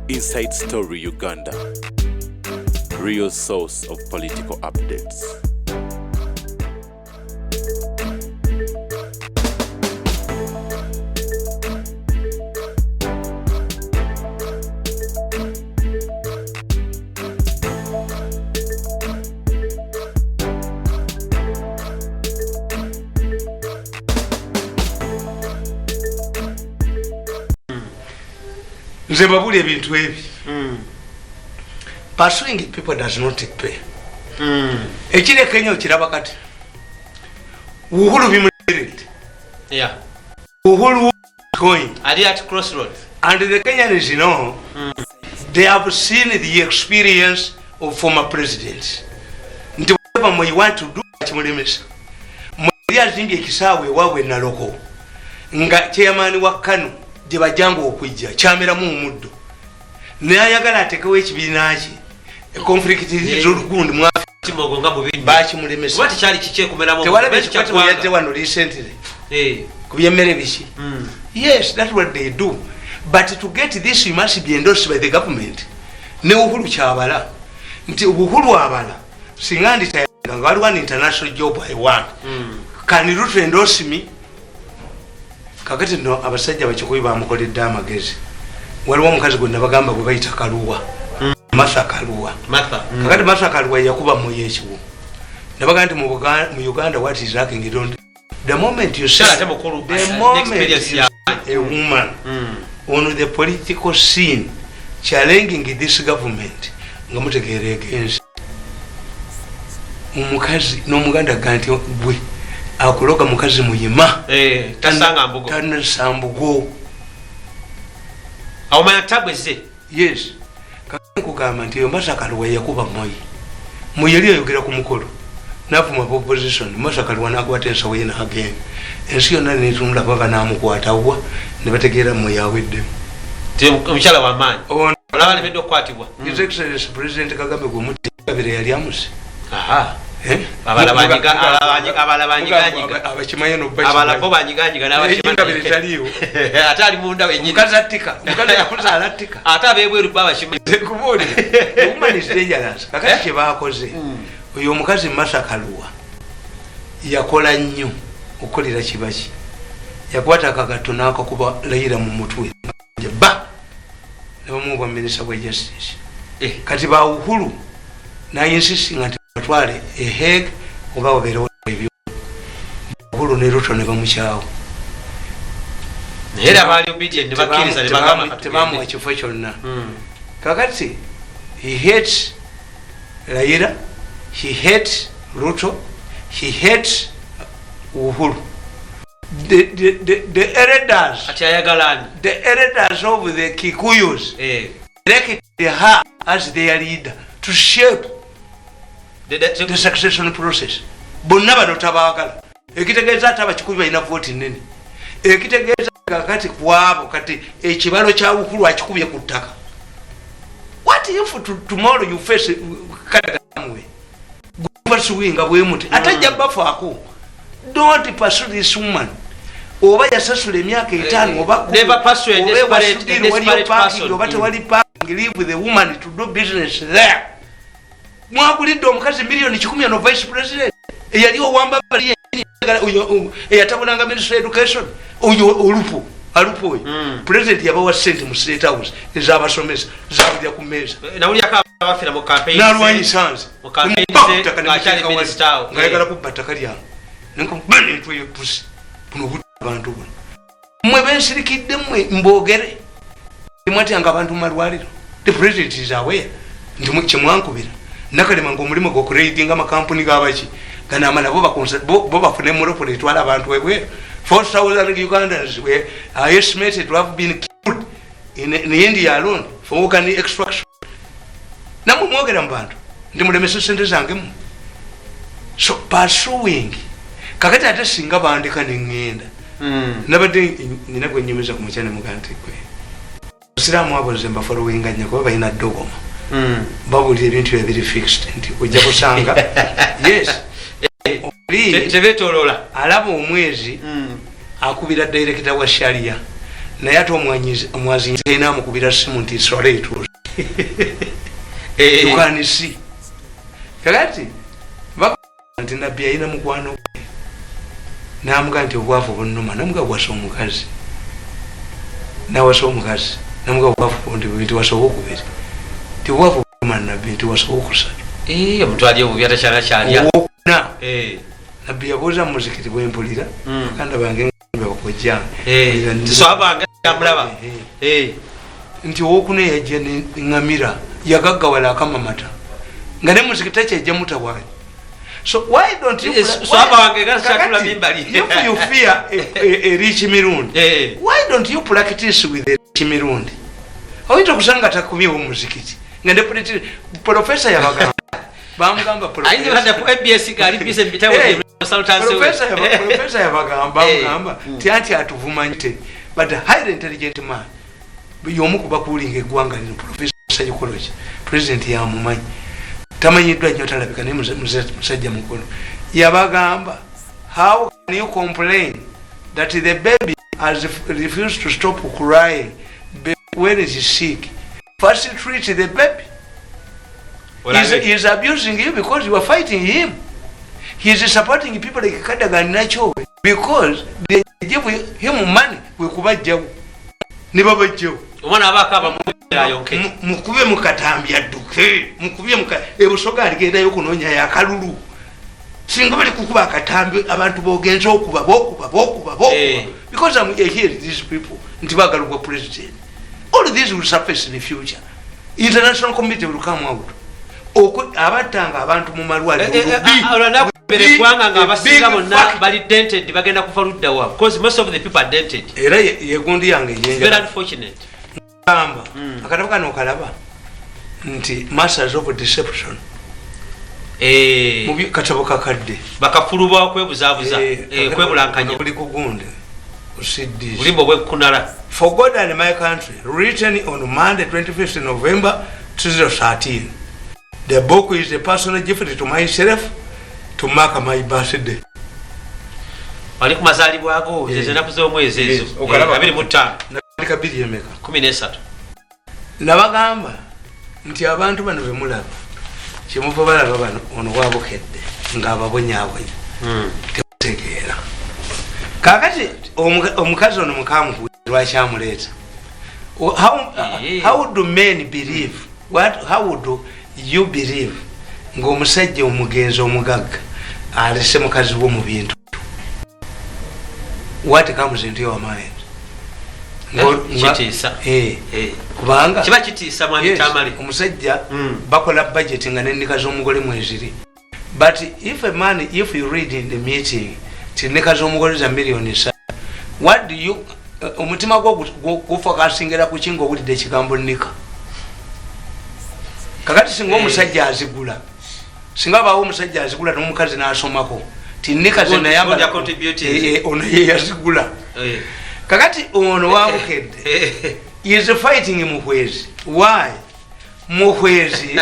Inside Story Uganda, real source of political updates. Nze babuli ebintu ebi. Pursuing people does not pay. Ekire Kenya okiraba kati. Uhuru bimulerete. Yeah. Uhuru going. Are at crossroads. And the Kenyans, you know, they have seen the experience of former presidents. Nti whatever you want to do, chimulemesa. Mwali azimbye kisaawe wawe na loko. Nga chairman wa Kanu Jebajango okwijja chamera mu muddo. Ne ayagala atekewe ekibiina kye. Conflict z'olugundi mu Kimogo nga mu bindi. Bachi mulemesa. Wati chali kiche kumera mu. Tewala bekikwate yadde wano recently. Kubyemere bishi. Yes, that's what they do. But to get this, you must be endorsed by the government. Ne uhuru kyabala. Nti uhuru abala. Singandi tayanga wali one international job I want. Can you endorse me? Kakati no abasajja bakikoyi bamukoledde amagezi. Waliwo omukazi gwe nabagamba gwe bayita Kaluwa. Martha Kaluwa. Kakati Martha Kaluwa yakuba mu yekiwo. Nabagamba mu Uganda what is lacking it on the moment you say the moment a woman on the political scene challenging this government ngamutegere against umukazi no muganda ganti bwe akuloga mukazi muyima tasanga mbugo tana sambugo awumanya tabweze. Yes kakugamba nti Martha Kaluwa yakuba moyi yali ayogera ku mukolo nafuma opposition Martha Kaluwa nakwata ensawo ye n'agenda ensi yonna netunula baba namukwatawa ne bategeera moyi awedde omukyala w'amaanyi olaba ne bedde okukwatibwa. His Excellency President Kagame gwe mutabire yali amuse. Abalabo banyiganyiga n'abakimanyi ate ali munda wenyini mukazi attika mukazi yakuzaala attika ate ab'ebweru babakimanyi kubuulira woman is dangerous. Kakati kye baakoze oyo omukazi Martha Kaluwa yakola nnyo okukolera kibaki yakwata akagatto n'akakuba Raila mu mutwe ba ne bamuwa minisita wa justice. Kati ba Uhuru nayinsisinga nti batwale Hague oba babeerewo ebyo Uhuru ne Ruto ne bamukyawo era baali obedient ne bakkiriza ne bagamba tebamuwa kifo kyonna. Kakati he hates Raila, he hates Ruto, he hates Uhuru. The elders, the elders of the Kikuyus elected her as their leader to shape the succession process. Bonna bano tabagala. Ekitegeeza ate abakikuyu balina vote nene. Ekitegeeza kakati kwabo kati ekibalo kya Uhuru akikubye ku ttaka. What if tomorrow you face Kagame? Pursuing bwe muti atajja bafaako. Don't pursue this woman. Oba yasasula emyaka 5 oba never pursue a desperate person. Oba tewali parking, leave the woman to do business there. Mwagulidde omukazi million 10 no vice president eyali owamba bali eyatabulanga minister education oyo olupo alupo president yabawa sente mu state house ezabasomesa zabulya ku meza nawulya ka bafira mu campaign nalwanyi sanze mu campaign akali minister ngayagala kubata kalya nko bani tuye pusi buno abantu buno mwe bensirikidde mwe mbogere mwati anga abantu malwaliro the president is aware ndi kimwankubira nakalema ngo mulimo go creating ama company gabaki kana amana bo bafune mu report etwala abantu webwe 4,000 Ugandans were estimated to have been killed in India alone for organic extraction. Namu mwogera mbantu ndi mulemesa sente zange mu so pursuing kakati ate singa bandika n'engenda nabadde nina gwe nyumiza ku mukyane mugante kwe Siramu abo zemba following anya ko bayina dogoma babuli ebintu ebiri fixed nti ojja kusanga yes tebetolola alaba omwezi akubira director wa sharia naye ate omwazinzi ina amukubira simu nti sorry you can see kakati nti nabbi ayina mukwano gwe namuga nti obwavu bunnuma namuga bwasa omukazi nawasa omukazi namuga obwavu nti wasoba okubiri ti obwavu bunnuma nabbi nti wasoba okusatu omuntu ali obubi atakyalakyalya owokuna nabbi yabuuza mu muzikiti bwempulira bakanda bange okojjangesobanga nti owokuna yajja neŋamira yagaggawala akamamata nga ne muzikiti takyajja mutawaanyi. So why don't you if you fear a rich mirundi, why don't you practice with a rich mirundi? Oyinza okusanga takubyewo muzikiti nga ne professor yabagamba bamugamba professor yabagamba tianti atuvumanyite but highly intelligent man yomu kubakulinga eggwanga lino professor psychology president yamumanyi tamanyiddwa nnyo talabika naye musajja mukulu yabagamba how can you complain that the baby has refused to stop crying when he is sick? First treat the baby. He is abusing you because you are fighting him. He is supporting people like Kadaga Nacho because they give him money wekubajjawo ne babajjawo omwana abakaba mukube mukatambya dduke mukubye ebusoga aligendayo kunoonya yakalulu singa bali kukuba akatambi abantu bogenza okuba because I hear these people nti bagala okuba president. All of this will surface in the future. International committee will come out abatanga abantu mu malwaliro berekwanga nga abasinga bonna bali dented bagenda kufa ludda wa because most of the people are dented era yegundi yange yenja very unfortunate amba akatabo kano okalaba nti masters of deception mubi katabo kakadde bakafuluba kwebuzaabuza kwebulankanya buli kugunde usiddiz bulimbo bwekunala For God and My Country, written on Monday 25th November 2013. The book is a personal gift to myself to mark my birthday. Wali kumazalibwa ago zezena kuzo mwezi ezo 25 nalika bili emeka 13 nabagamba nti abantu bano bemulaba kimuva balaba bano ono wabukedde ng'ababonyaabonye tegeera kakati omukazi ono mukamu lwakyamuleeta how do men believe how would you believe ng'omusajja omugenzi omugagga alese mukazi wo mu bintu what comes into your mind kubanga kiba kitiisa mwami tamale omusajja bakola budget nga n'ennika z'omugole mweziri but if you read in the meeting tineka z'omugole za million what do you omutima gufokasingera ku kinga owulidde ekigambo nnika kakati singa omusajja azigula singa abaawo omusajja azigula n'omukazi n'asomako tinika zenayambala ono ye yazigula kakati ono wabukedde is fighting muhwezi. Why? Muhwezi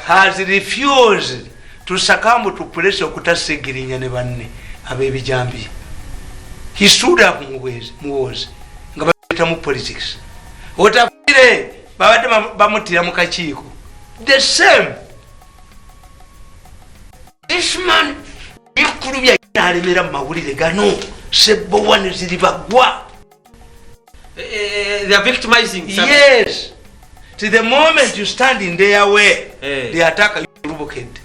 has refused to succumb to pressure okutasegirinya ne banne ab'ebijambi. He stood up muhwezi nga bayita mu politics otafire babadde bamutira mu kakiiko the same this man ikulu bya alemera mu mawulire gano Sebowa ne ziri bagwa. They are victimizing something. Yes. To the moment you stand in their way, they attack you. Ruboked.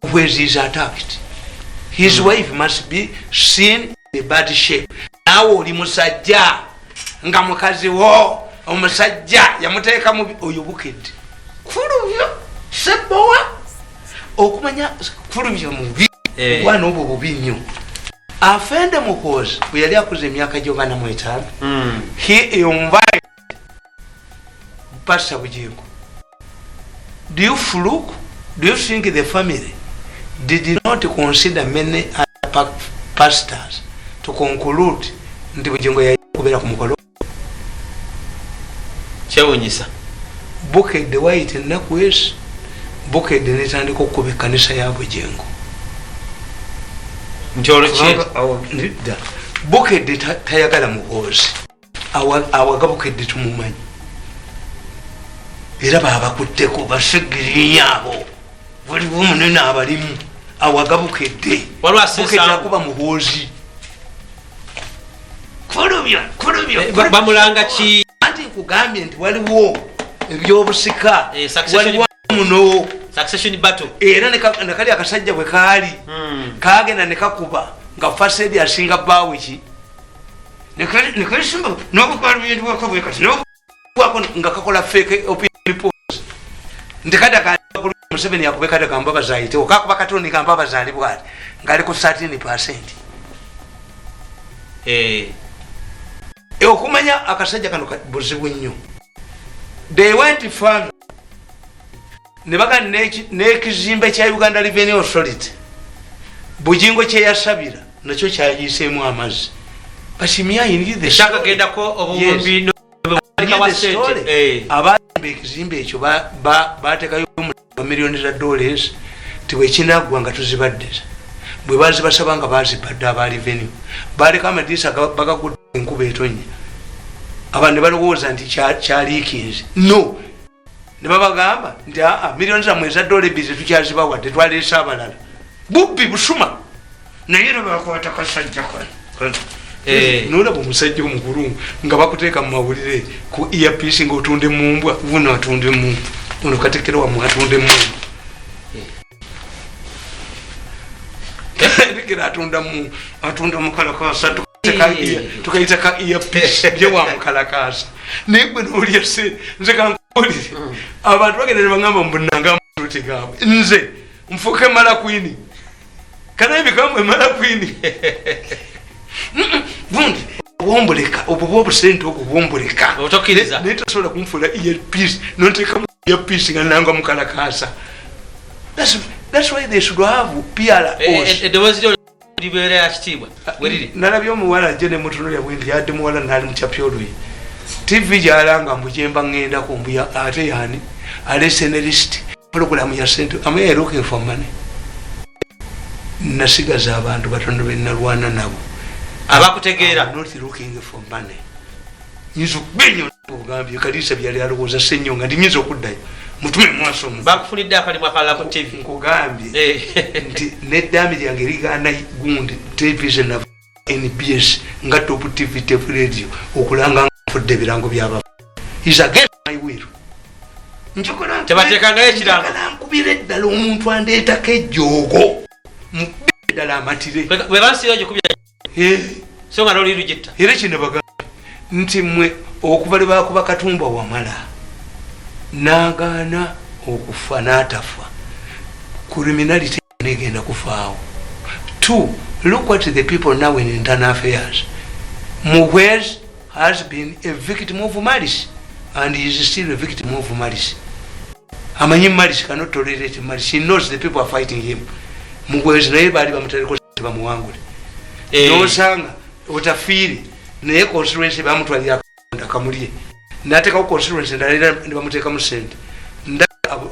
Muhwezi is attacked. His wife must be seen in a bad shape. Now oli musajja nga mukazi wo omusajja yamuteeka mu oyobuked. Kulubyo Sebowa okumanya kulubyo mubi wana obo bubi nnyo. Afende Muhoozi bwe yali akuze emyaka gyo 45 he invited Pastor Bugingo. Do you think the family did not consider many other pastors to conclude nti Bugingo yakubera ku mukolo kyewunyisa Bukedde wayita ennaku ezi Bukedde netandika okukuba ekkanisa ya Bugingo Bukedde tayagala muhoozi awagabukedde tumumanyi era babakutteko basigirinya abo waliwo munene abalimu awagabukedde akuba muhoozi bamulanga ki anti nkugambye nti waliwo ebyobusika waliwo muno succession battle era nekali akasajja bwe kaali kagenda nekakuba nga fasedi asinga bawe ki nekalisimba nobukwalubyendiwakabwekati nga kakola fake opinions ndikada Museveni yakube kada kamba bazayitewo kakuba katoni kamba bazali bwali ngali ku 13%. Okumanya akasajja kano buzibu nnyo. They went further. Nebaga nekizimbe kya Uganda Revenue Authority. Bujingo kye yasabira nakyo kyayiseemu amazzi. Bashimya yindi the shaka genda ko obumbi no abambe ekizimbe ekyo baatekayo millions of dollars tiwe kinagwa nga tuzibaddeza bwe bazi basaba nga bazibadde aba revenue baleka amadisa bagagudde enkuba etonnya abantu balowooza nti kyaliikinze no ne babagamba nti millions of mweza dollars bize tukyazibawadde twaleese abalala bubbi busuma naye ne bakwata kasajja kano nolaba omusajja omukulu nga bakuteeka mu mawulire ku earpiece ng'otunde mumbwa buno atunde mumbwa uno katekera wa mwatunde mumbwa ndikira atunda mukalakasa tukaita ka earpiece bye wa mukalakasa negwe nolya se nze kankolire abantu bagenda ne bangamba mbunanga mututi gaabwe nze mfuke mala kwini kana ebikamwe mala kwini bundi obuwombuleka obubobusente obuwombuleka otokiriza netasobola kumufula earpiece nonteka earpiece nga nanga mukalakasa. That's why they should have PROs. Libere yakitibwa weriri nalabyo muwala jene mutuno ya bwendi yadde muwala nali mchapyolwe TV jalanga mbujemba ngenda kumbuya ate yani ale scenarist program ya sente amaye looking for money nasigaza abantu batondo benalwana nabo abakutegeera not looking for money yizo benyo ogambye kalisa byali alowoza senyo nga ndinyizo okuddayo mutume mwaso bakufunidde akalimu akala ku TV nkugambye nti neddambi lyange liganda gundi television na NBS nga top TV radio okulanga nfudde birango byaba is against my will njokola tebatekanga ekirango nkubire ddala omuntu andeetako ejjoogo muddala amatire bwe bansiyo gye kubya so nga loli lujita era kino bagamba nti mwe okuvale bakuba Katumba wamala nagaana okufa n'atafa criminality negenda kufaawo. 2 look what the people now in internal affairs. Muhwez has been a victim of malice and he is still a victim of malice. Amanyi malice cannot tolerate malice. He knows the people are fighting him. Muhwez naye bali bamutaleko bamuwangule nosanga otafiri naye constituency bamutwalira akamulye nateka constituency ndalira bamuteka mu sente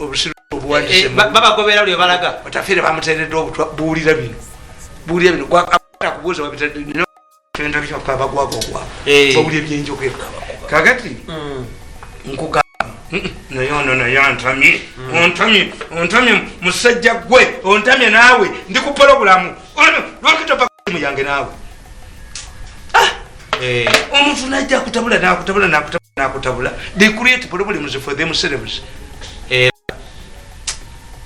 obusiru obuwandise babagobera lyo balaga otafiri bamuteredde buulira bino kwata kubuuza wabitadde nino twenda kyokka bagwako kwa obulye byenjoke kakati nkugamba naye ontamye musajja gwe ontamye naawe ndi ku programu lwakitopa mu yange naawe omuntu najja kutabula they create problems for themselves.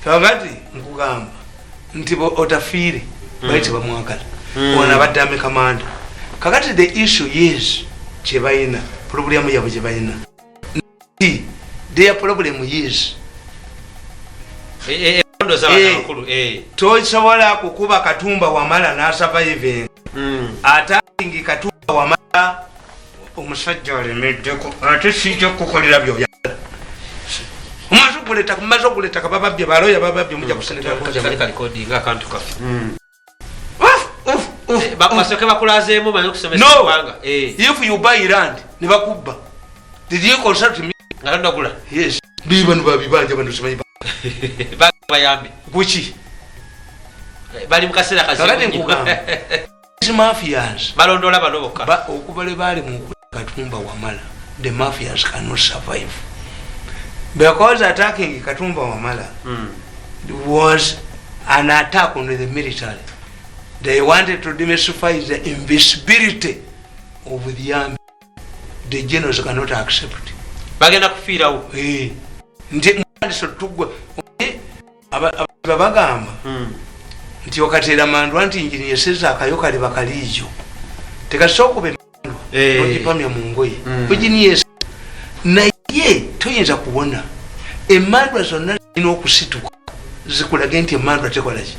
Kakati nkugamba nti otafiire baite bamwagala ona badame kamanda kakati the issue is kyebayina problem yabo kyebayina their problem is tosobola kukuba Katumba wamala n'asurvive atangi Katumba wamala omusajja olemeddeko ate sijja kukolera byobya umaze okuleta kabababye baloya bababye mujja kuseneka recording akantu kafe basoke bakulazeemu manyi okusomesa kubanga if you buy land ne bakubba did you consult me ngalondagula yes biba no babibanja bantu simanyi bayambi kuki bali mukasera kazi kakati nkugamba these mafias balondola bano bokka okuva le baali mu Katumba Wamala, the mafias cannot survive because attacking Katumba Wamala was an attack on the military. They wanted to demystify the invisibility of the army. The generals cannot accept it. bagenda kufiirawo nti mwandiso tugwa abagamba nti okateera mandwa nti injini yeseza akayo kali bakaliijo tekasooka be mandwa ogipamya mu ngoye ogini yese naye toyinza kubona emandwa zonna zirina okusituka zikulage nti emandwa tekolaki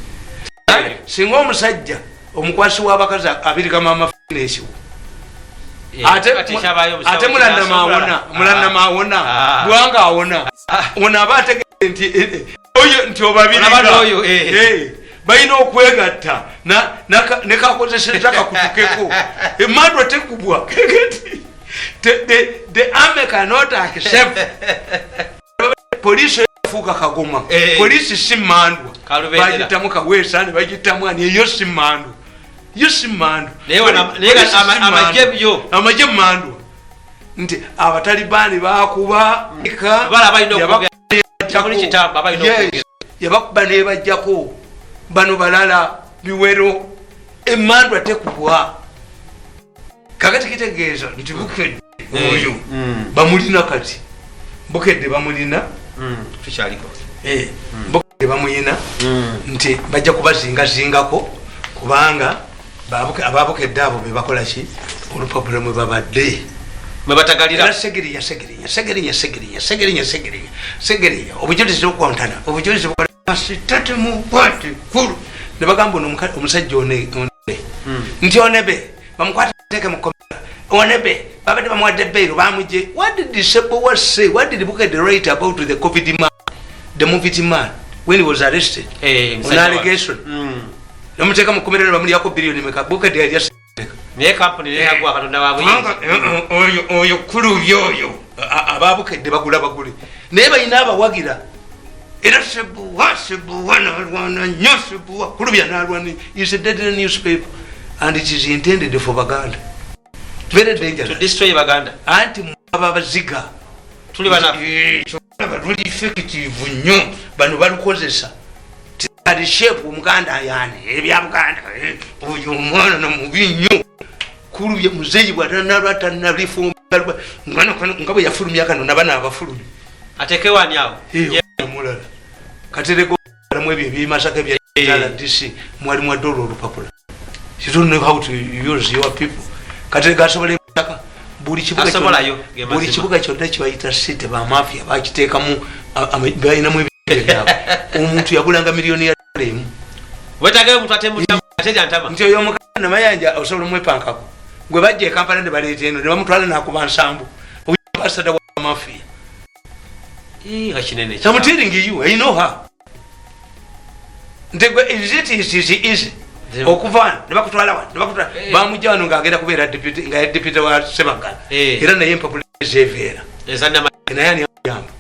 singa omusajja omukwasi w'abakazi abirigama amafuta n'ekiwo ate mulanda maawona bwanga awona ono aba ategere nti obabirioyo balina okwegatta nekakozeseza kakutukeko emandwa tekubwa the army cannot accept police efuuka kagoma police si mandwa bagitamu kaweesa ne bagitamu ani eyo si mandwa amagye mandwa nti abatalibani bakuba yabakuba nebajjako bano balala biwero emandwa tekubwa kakati kitegeeza nti bukedde oyo bamulina kati bukedde bamulina bukedde bamulina nti bajja kubazingazingako kubanga ababukedde abo bebakolaki olupapula mwe babadde mwebatagalira segerinya obujulizi bukontana obujulizi bukontana mubwati kulu nebagamba omusajja onebe nti onebe bamukwata teke mukomera onebe babadde bamuwadde beiro bamuje. What did the Sebo say? What did Bukedde write about the COVID man, the movie man, when he was arrested on allegation? Namuteka mukomera bamuli yako bilioni meka Bukedde yali yaseka ne company ne yagwa katonda wabwe oyo kulu yoyo ababukedde bagula naye balina abawagira era Sebo wana nyosebu kulubya nalwani is a dead newspaper and it is intended for Baganda, very dangerous to destroy Baganda. Anti abaziga tuli bana tuli effective nnyo bano balukozesa ali shape Muganda yani ebya Buganda oyo mwana na mubi nnyo kulubya muzeyi bwatanalwata na reform ngabo yafulumya kano nabana abafulumi atekewani awo mulala katereko mwe bimasaka bya DC mwali mwa dolo olupapula. You don't know how to use your people. Katereka asobole mutaka buli kibuga kyonna kibayita site ba mafia bakiteekamu balinamu ebintu omuntu yagulanga miliyoni ya $1 wetagee omuntu ateja ntama nti oyo omukana namayanja osobola omwepankako gwe bajja ekampala ne baleeta eno ne bamutwala nakuba nsambu ambassador wa mafia kinene I'm telling you, I know her. Is it easy okuvana ne bakutwala wa ne bakutwala bamujja wano ng'agenda kubeera deputy wa Sebagala era naye empapula ezevera naye ani yamba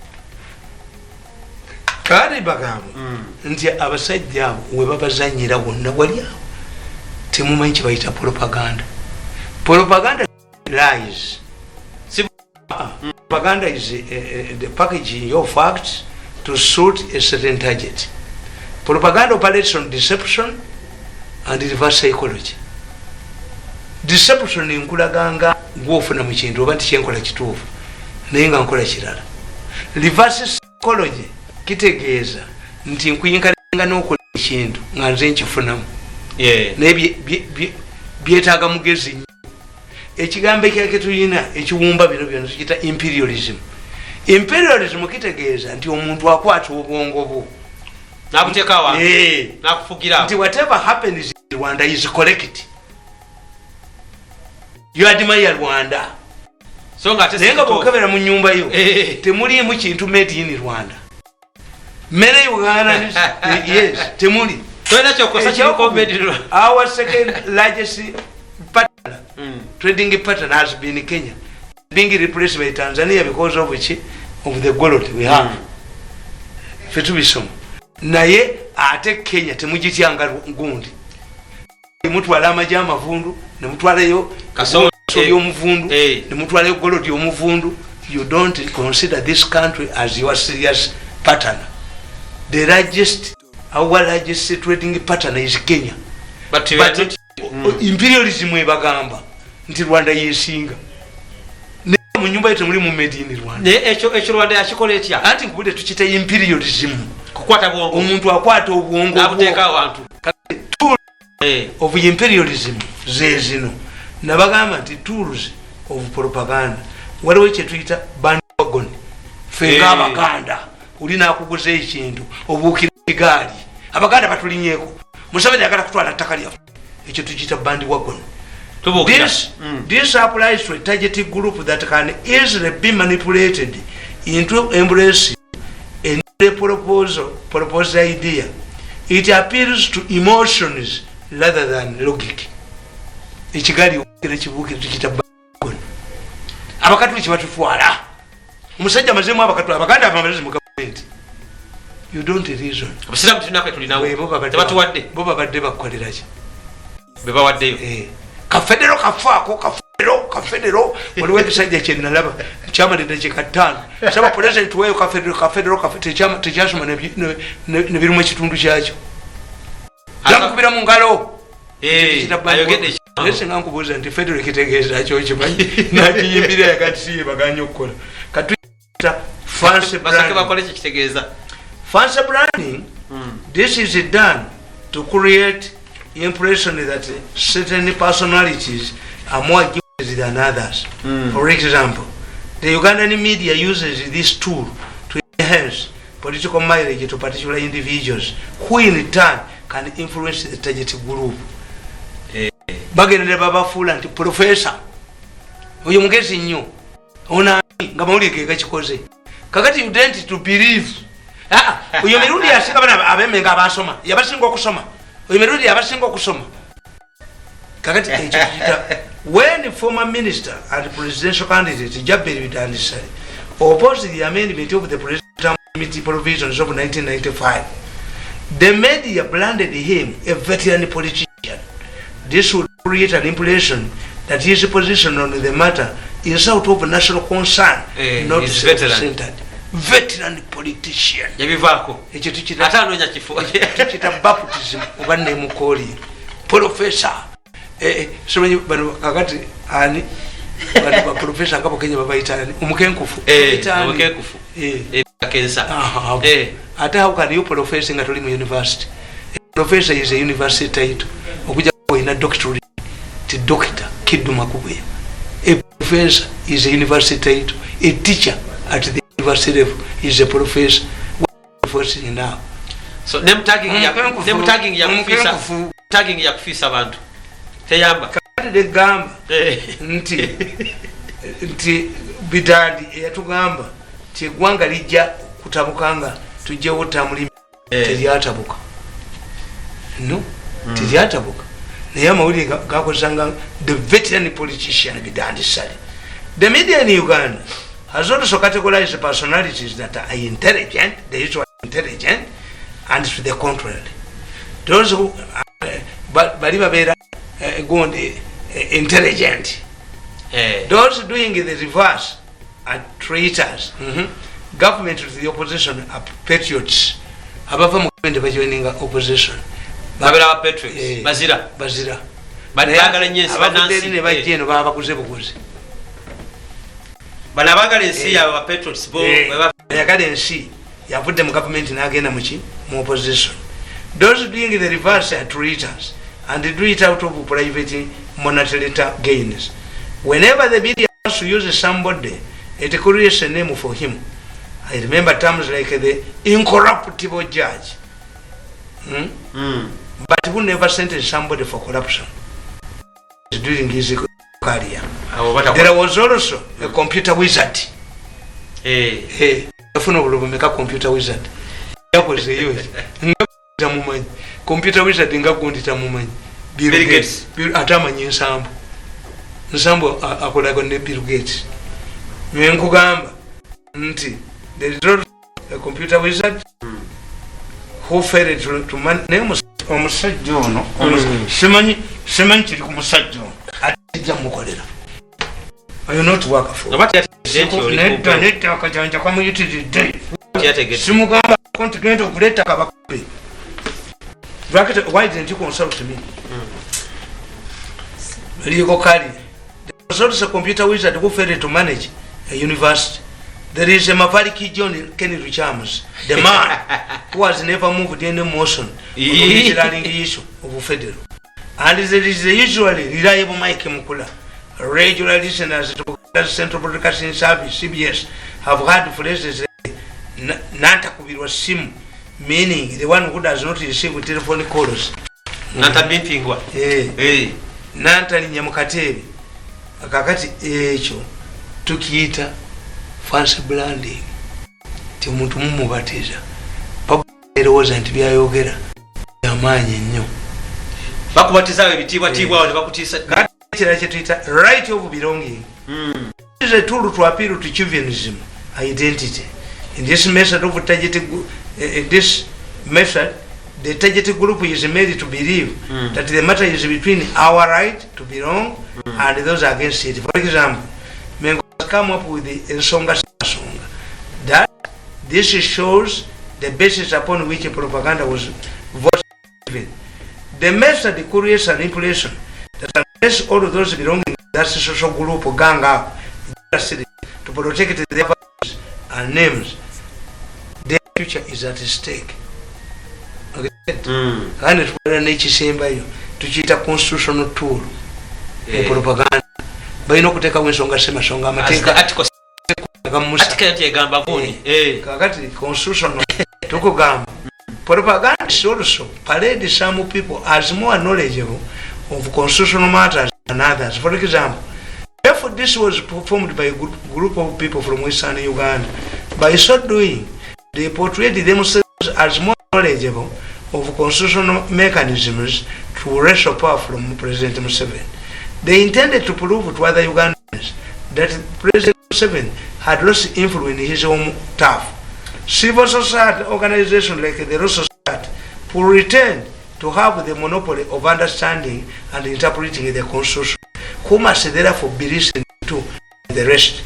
kale bagamba nti abasajja abo we babazanyira wonna wali awo temumanyi kibayita propaganda. Lies. Propaganda is the packaging of facts to suit a certain target. Propaganda operates on deception and reverse psychology. Deception nkulaganga gwofuna mu kintu oba nti kyenkola kituufu naye nga nkola kirala. Reverse psychology kitegeeza nti nkuyinkalinga n'okola ekintu nga nze nkifunamu naye byetaaga mugezi nnyo. Ekigambo ekyake tulina ekiwumba bino byonna tukiyita imperialism. Imperialism kitegeeza nti omuntu akwata obwongo bwo nabuteeka wa nakufugira nti whatever happens in Rwanda is correct. You admire Rwanda so nga tenga bokebera mu nyumba yo temuliimu kintu made in Rwanda. Mere Uganda yes temuli toina kyokosa kiriko made in Rwanda. Our second largest partner trading partner has been Kenya, being replaced by Tanzania because of which of the gold we have. Fetu bisomo naye ate Kenya temujityanga gundi mutwala amajja amavundu ne mutwalayo Kasooli y'omuvundu ne mutwalayo golodi y'omuvundu. You don't consider this country as your serious partner. Our largest trading partner is Kenya. But imperialism ebagamba nti Rwanda yesinga. Ne mu nyumba yetu muli mu made in Rwanda. Ne ekyo Rwanda yakikola etya? Anti nkubudde tukita imperialism. Kukwata bwongo. Omuntu akwata obwongo abuteeka abantu. Of imperialism zezino. Nabagamba nti tools of propaganda. Waliwo kye tuyita bandwagon. Fenga abaganda. Ulina akuguza ekintu obuukira egaali. Abaganda batulinyeko. Museveni agala kutwala ttaka lyaffe. Ekyo tukiyita bandwagon. This applies to a targeted group that can easily be manipulated into embracing a proposed idea. It appeals to emotions rather than logic. Ekigali okukira kibuukira tukiyita bandwagon. Abakatuli kibatutwala. Omusajja mazemu abakatuli abaganda abamalazi mu government. You don't reason. Abasiramu tunakwe tulinawo. Tebatuwadde. Bo babadde bakolera ki? Bebawaddeyo. Kafedero kafaako kafedero waliwo ekisajja kye nalaba kyamalidde kikataano. Saba president weyo kafedero tekyasoma ne birimu ekitundu kyakyo. Jamukubira mu ngalo. Ayogedde Lese nga nkubuuza nti federo ekitegeeza kyo kimanyi nakiyimbira yakati siye baganye okukola. Katuyita fancy branding. Fancy branding, this is done to create impression that certain personalities are more gifted than others. For example, the Ugandan media uses this tool to enhance political mileage to particular individuals who in turn can influence the target group. Bagenda babafuula nti professor oyo mugezi nnyo ona nga mawulire gakikoze kakati you don't to believe oyo mirundi yasinga bana abemenga abasoma yabasinga okusoma oyo mirundi yabasinga okusoma kakati ekyo when former minister and presidential candidate Jabir Bidandisari opposed the amendment of the presidential committee provisions of 1995, the media branded him a veteran politician. This would create an impression that his position on the matter is out of national concern, not self-centered. Veteran politician. Yabivaako. Ekyo tukita atanonya kifo. Tukita baptism oba ne mukoli. Professor. Somanyi bano kakati ani bano professor ngabo Kenya babayitani umukenkufu. Umukenkufu. Akensa. Ate how can you professor nga tuli mu university? Professor is a university title. Okuja ina doctorate to Dr. Kiddu Makubuya. A professor is a university title. A teacher at the university level is a professor. What is now? So name tagging ya kufisa abantu. Teyamba. Kati de gamba. Nti bidandi yatugamba ti gwanga lijja kutabukanga tujje wotamuli telyatabuka. No? Telyatabuka. The veteran politician Bidandisari. The media in Uganda has also categorized personalities that are intelligent, the usual intelligent, and to the contrary. Those who are intelligent. Those doing the reverse are traitors. Government to the opposition are patriots. Above them, joining opposition. Babera patriots. Bazira. Bagala nyensi banansi ne bajeno baba kuzebukuze. Bana bagala ensi ya patriots bo bagala ensi yavudde mu government n'agenda mu opposition. Those doing the reverse are traitors and do it out of private monetary gains. Whenever the media wants to use somebody, it creates a name for him. I remember terms like the incorruptible judge. But who never sentenced somebody for corruption during his career. There was also a computer wizard. Computer wizard. Computer wizard ngakundita mumanyi. Bill Gates. Atamanyi nsambu. Nsambu akolaga ne Bill Gates. Nkugamba nti there is a computer wizard who failed to name omusajja ono simanyi kiri ku musajja ono atejja mukolera ayo not work for nedda akajanja kamuyitiridde simugamba kontigenda okuleta kabakabe why didn't you consult me legal kali there was a computer wizard who failed to manage a university. There is a Mavariki John Kenny Richards, the man who has never moved any motion on the issue of federal. And there is the usually reliable Mike Mukula. Regular listeners to the Central Broadcasting Service, CBS, have heard phrases Nanta Kubirwa Sim, meaning the one who does not receive telephone calls. Nanta Bintingwa. Nanta Nyamukatebi. Kakati echo tukiita fancy branding ti omuntu mumubatiza pabuerowooza nti byayogera yamanyi nnyo bakubatiza ebitiibwa tiibwa ne bakutiisa kira kyetuyita right of belonging. This is a tool to appeal to chauvinism identity. In this method of the target group is made to believe that the matter is between our right to belong and those against it. For example, Mengo has come up with the Nsonga Songa. That this shows the basis upon which propaganda was voted. The method creates an impression that unless all of those belonging to that social group gang up to protect their values and names, their future is at stake. Kandi tukolera n'ekisembayo tukiyita constitutional tool mu propaganda balina okuteekawo ensonga semasonga amateeka kakati constitutional tukugamba propaganda is also parade some people as more knowledgeable of constitutional matters than others. For example, if this was performed by a group of people from Western Uganda, by so doing they portrayed themselves as more knowledgeable of constitutional mechanisms to wrest power from President Museveni. They intended to prove to other Ugandans that President Museveni had lost influence in his own turf. Civil society organizations like the Law Society will return to have the monopoly of understanding and interpreting the constitution, who must therefore be listened to the rest.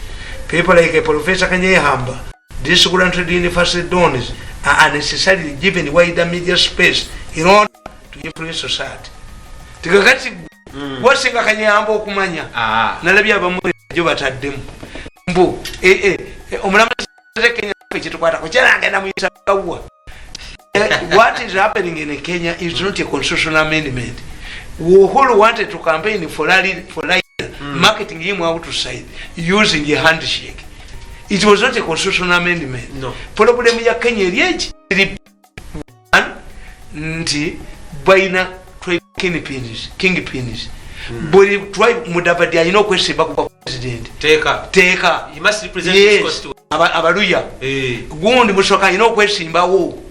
People like Professor Kanyehamba, disgruntled university donors, are unnecessarily given wider media space in order to influence society. Tikakati wasinga Kanyehamba okumanya nalabye abamu jo bataddemu mbu omulamuzi Kenya kitukwata ko kyalangenda mu isakawa. What is happening in Kenya is not a constitutional amendment. Uhuru wanted to campaign for marketing him outside using a handshake. It was not a constitutional amendment. No. Problem ya Kenya eri nti baina tribe kingpins. Buli tribe Mudavadi alina okwesimba ku president. Teeka. He must represent his constituency. Abaluya. Gundi Musoka alina okwesimbawo.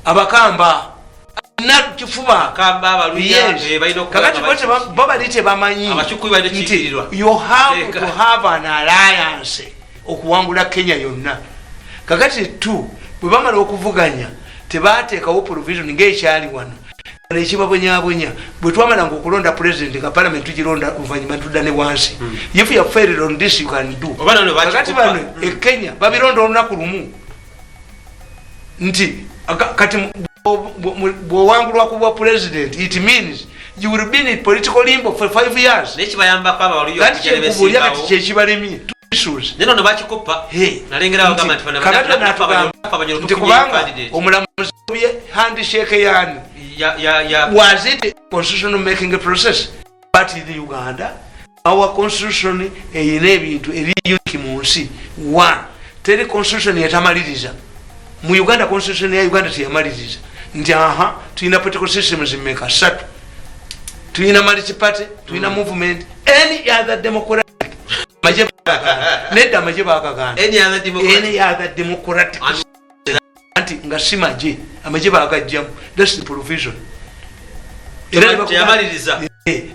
Abakamba na kifuba kamba abaluya balina kakati baba lite bamanyi abachukui balina kikirirwa. You have to have an alliance okuwangula Kenya yonna. Kakati tu bwe bamala okuvuganya tebateekawo provision ng'ekyali wano nekibabonyabonya bwe twamala okulonda president nga parliament tugironda oluvannyuma tudda ne wansi. If you failed on this you can do. Kakati bano Kenya babironda olunaku lumu nti kati bw'owangulwa ku bwa president it means you will be in political limbo for 5 years. Nekibayambako abaluya okujja kati kyekibalemye neno nebakikupa nalengera bagamba nti kubanga omulamuzi handshake yani was it a constitutional making a process. But in Uganda our constitution eyina ebintu ebiyuki mu nsi. One, teri constitution yatamaliriza mu Uganda. Constitution ya Uganda teyamaliriza nti tuyina political systems mmeka 3. Tuyina multi-party, tuyina movement, any other democratic nedda amaje bagagana any other democratic anti nga simaje amaje bagajjamu. That's the provision.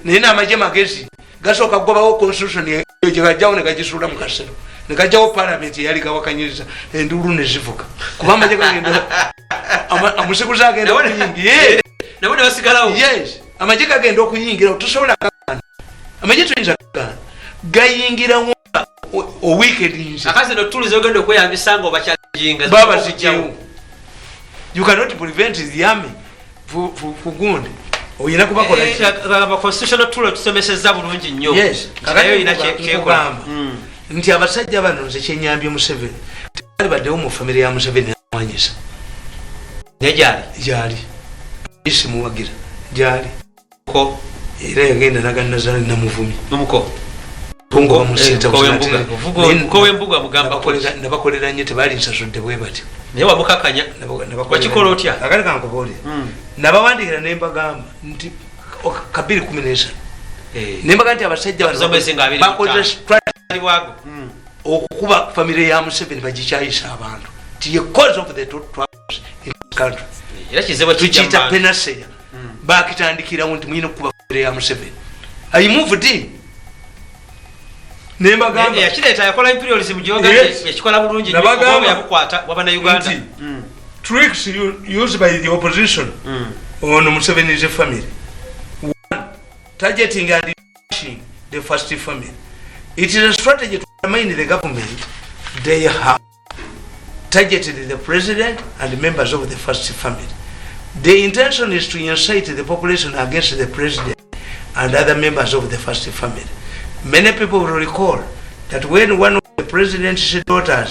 Nina amaje magezi gasoka kugobawo constitution yegajjawo ne gajisula mu kasero ne gajjawo parliament yali gawakanyiriza endulu ne zivuga kuba amaje gagenda amusikuza agenda nyingi nabo ne basigalawo. Yes, amagye gagenda okuyingira tusobola kagana. Amagye tuyinza kagana. Gayingira o weekend. Akazi no tools ogenda okweyambisa ngo bakyajinga. Baba zijjawo. You cannot prevent the army for good. Oyina kubakola constitutional tool tusomeseza bulungi nnyo. Yes, kakayo ina kyekola. Nti abasajja bano nze kyenyambye Museveni. Tebali baddewo mu family ya Museveni amwanyisa. Nejali. Jali. Isi muwagira. Jali. Ko. Era yagenda naganazali namuvumi. Numuko. Tungo musita kusatira. Ko wembuga mugamba ko. Nabakolera nnyo tebali nsasudde bwe bati. Naye wabukakanya. Wakikola otya? Akali kankobole. Nabawandikira ne mbagamba nti 2013. Nembaga nti abasajja bano bakoze strategy wago. Okukuba family ya Museveni bagikyayisa abantu. Ti the cause of the troubles in the country. Era kizebwa kichita penasseya. Bakitandikira nti mwine kuba family ya Museveni. I moved in. Nembagamba yakireta yakola imperialism gyoga yakikola bulungi nnyo yabukwata wabana Uganda. Tricks used by the opposition on Museveni's family. One, targeting and bashing the first family. It is a strategy to undermine the government. They have targeted the president and members of the first family. The intention is to incite the population against the president and other members of the first family. Many people will recall that when one of the president's daughters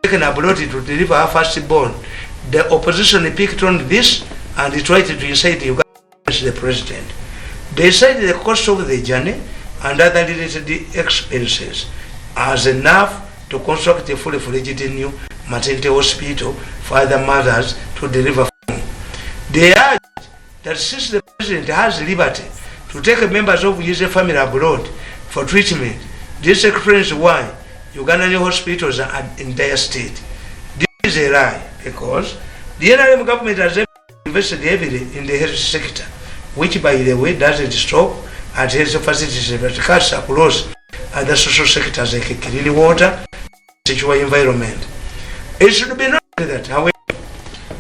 taken abroad to deliver her firstborn, the opposition picked on this and tried to incite Uganda against the president. They said the cost of the journey and other related expenses as enough to construct a fully-fledged new maternity hospital for other mothers to deliver from. They urged that since the president has liberty to take members of his family abroad for treatment, this explains why Ugandan hospitals are in dire state. This is a lie because the NRM government has invested heavily in the health sector, which by the way doesn't stop at health facilities but cuts across other social sectors like clean water, secure environment. It should be noted that, however,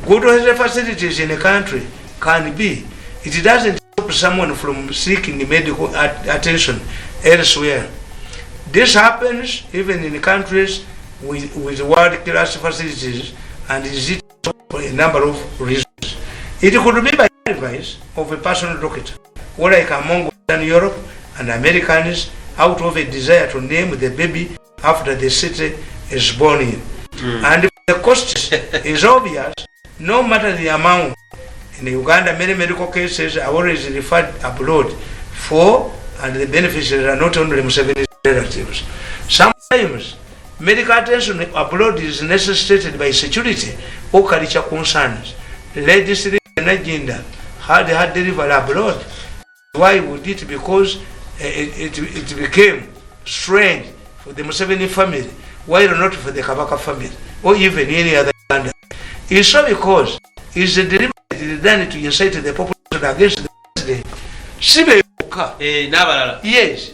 good health facilities in a country can be, it doesn't stop someone from seeking medical attention elsewhere. This happens even in countries with world-class facilities and is it for a number of reasons. It could be by advice of a personal doctor, or like among Western Europe and Americans out of a desire to name the baby after the city is born in. And the cost is obvious, no matter the amount. In Uganda, many medical cases are always referred abroad for, and the beneficiaries are not only Museveni's relatives. Sometimes, medical attention abroad is necessitated by security or culture concerns. Legislative agenda had delivered abroad. Why would it? Because it became strange for the Museveni family, while not for the Kabaka family, or even any other Uganda. It's so because it's deliberately done to incite the population against the president. Yes.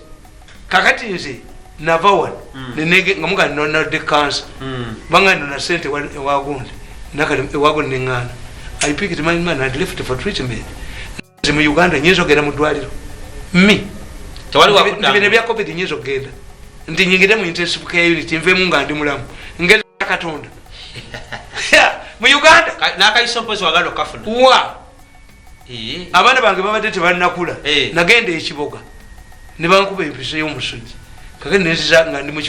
Kakati nze navawan nenege ngamuga nona de cancer banga nona sente wagunde nakali wagunde ngana. I picked my man and left for treatment. Mu Uganda nyezo gera mu dwaliro mi tawali wakunda ndibine bya covid nyezo genda ndi nyingire mu intensive care unit mve mu ngandi mulamu ngeze katonda mu Uganda nakaiso mpozi wagalo kafuna wa abana bange babadde tebanakula nagenda ekiboga ne bankuba empisa y'omusujja kakene nziza nga ndi mu